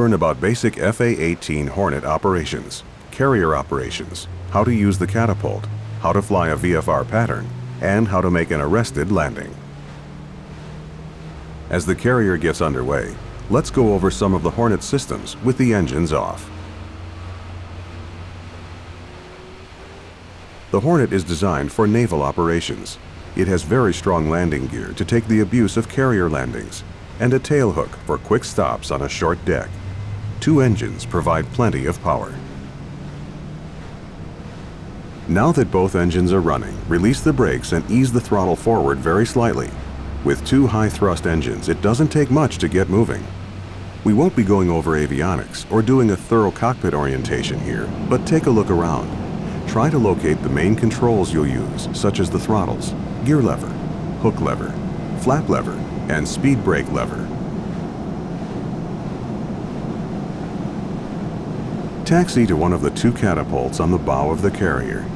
Learn about basic FA-18 Hornet operations, carrier operations, how to use the catapult, how to fly a VFR pattern, and how to make an arrested landing. As the carrier gets underway, let's go over some of the Hornet systems with the engines off. The Hornet is designed for naval operations. It has very strong landing gear to take the abuse of carrier landings, and a tailhook for quick stops on a short deck. 2 engines provide plenty of power. Now that both engines are running, release the brakes and ease the throttle forward very slightly. With 2 high-thrust engines, it doesn't take much to get moving. We won't be going over avionics or doing a thorough cockpit orientation here, but take a look around. Try to locate the main controls you'll use, such as the throttles, gear lever, hook lever, flap lever, and speed brake lever. Taxi to one of the 2 catapults on the bow of the carrier.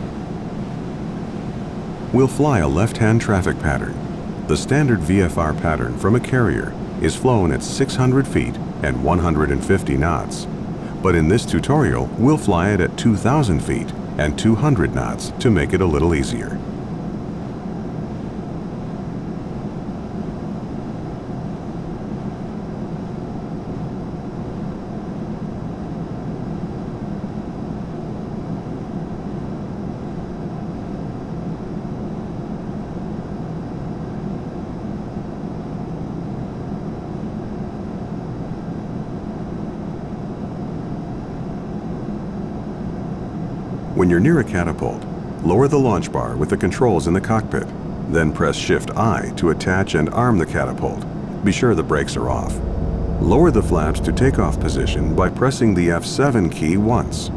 We'll fly a left-hand traffic pattern. The standard VFR pattern from a carrier is flown at 600 feet and 150 knots. But in this tutorial, we'll fly it at 2,000 feet and 200 knots to make it a little easier. When you're near a catapult, lower the launch bar with the controls in the cockpit. Then press Shift-I to attach and arm the catapult. Be sure the brakes are off. Lower the flaps to takeoff position by pressing the F7 key once.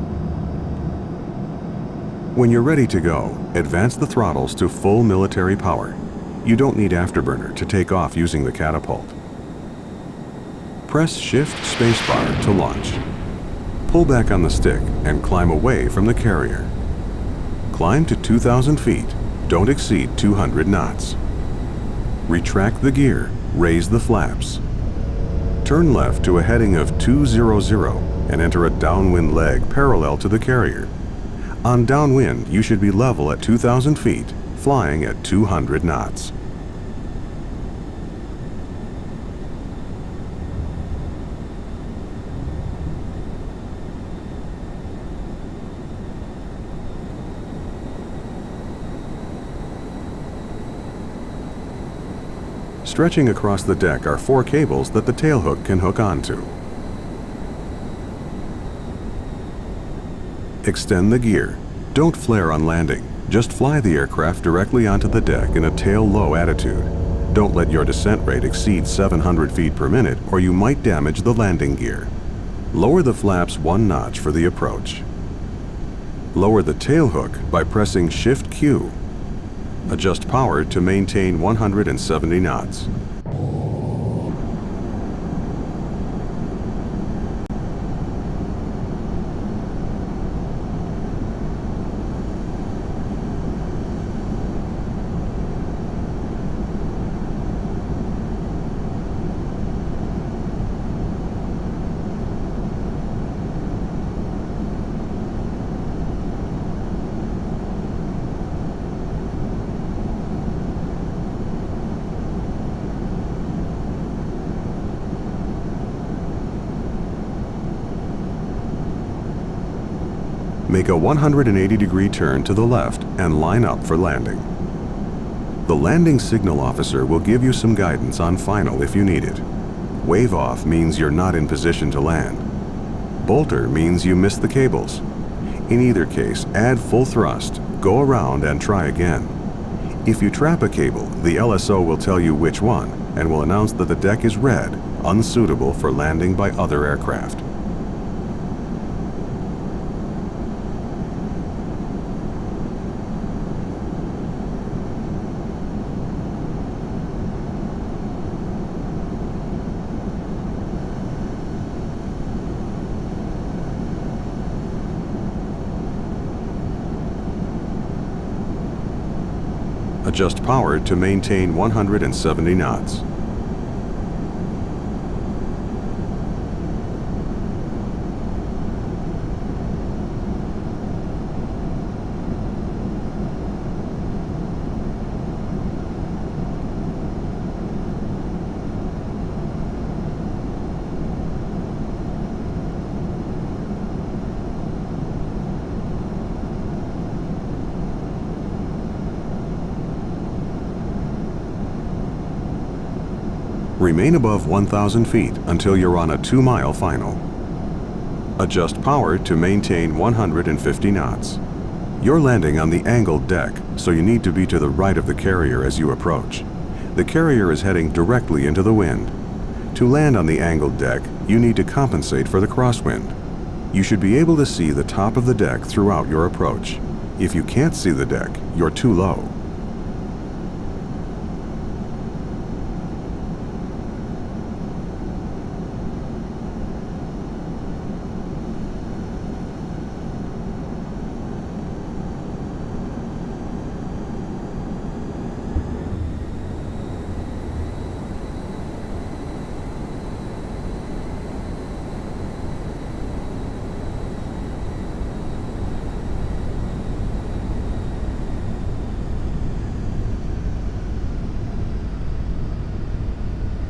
When you're ready to go, advance the throttles to full military power. You don't need afterburner to take off using the catapult. Press Shift-Spacebar to launch. Pull back on the stick and climb away from the carrier. Climb to 2,000 feet. Don't exceed 200 knots. Retract the gear. Raise the flaps. Turn left to a heading of 200 and enter a downwind leg parallel to the carrier. On downwind, you should be level at 2,000 feet, flying at 200 knots. Stretching across the deck are 4 cables that the tailhook can hook onto. Extend the gear. Don't flare on landing. Just fly the aircraft directly onto the deck in a tail-low attitude. Don't let your descent rate exceed 700 feet per minute or you might damage the landing gear. Lower the flaps 1 notch for the approach. Lower the tailhook by pressing Shift-Q. Adjust power to maintain 170 knots. Make a 180-degree turn to the left and line up for landing. The landing signal officer will give you some guidance on final if you need it. Wave off means you're not in position to land. Bolter means you missed the cables. In either case, add full thrust, go around and try again. If you trap a cable, the LSO will tell you which one and will announce that the deck is red, unsuitable for landing by other aircraft. Adjust power to maintain 170 knots. Remain above 1,000 feet until you're on a 2-mile final. Adjust power to maintain 150 knots. You're landing on the angled deck, so you need to be to the right of the carrier as you approach. The carrier is heading directly into the wind. To land on the angled deck, you need to compensate for the crosswind. You should be able to see the top of the deck throughout your approach. If you can't see the deck, you're too low.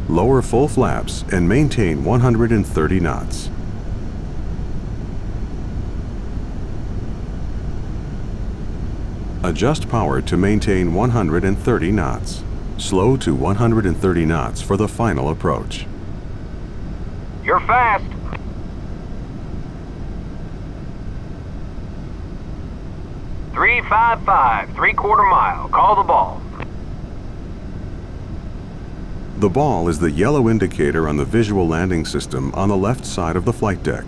Lower full flaps and maintain 130 knots. Adjust power to maintain 130 knots. Slow to 130 knots for the final approach. You're fast. .355, 3/4 mile. Call the ball. The ball is the yellow indicator on the visual landing system on the left side of the flight deck.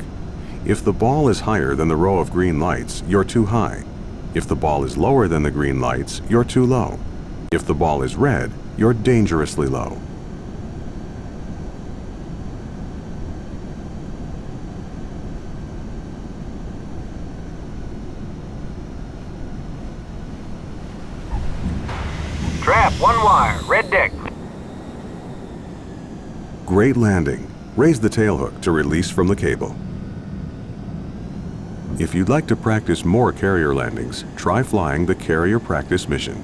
If the ball is higher than the row of green lights, you're too high. If the ball is lower than the green lights, you're too low. If the ball is red, you're dangerously low. Trap, 1 wire, red deck. Great landing. Raise the tailhook to release from the cable. If you'd like to practice more carrier landings, try flying the Carrier Practice Mission.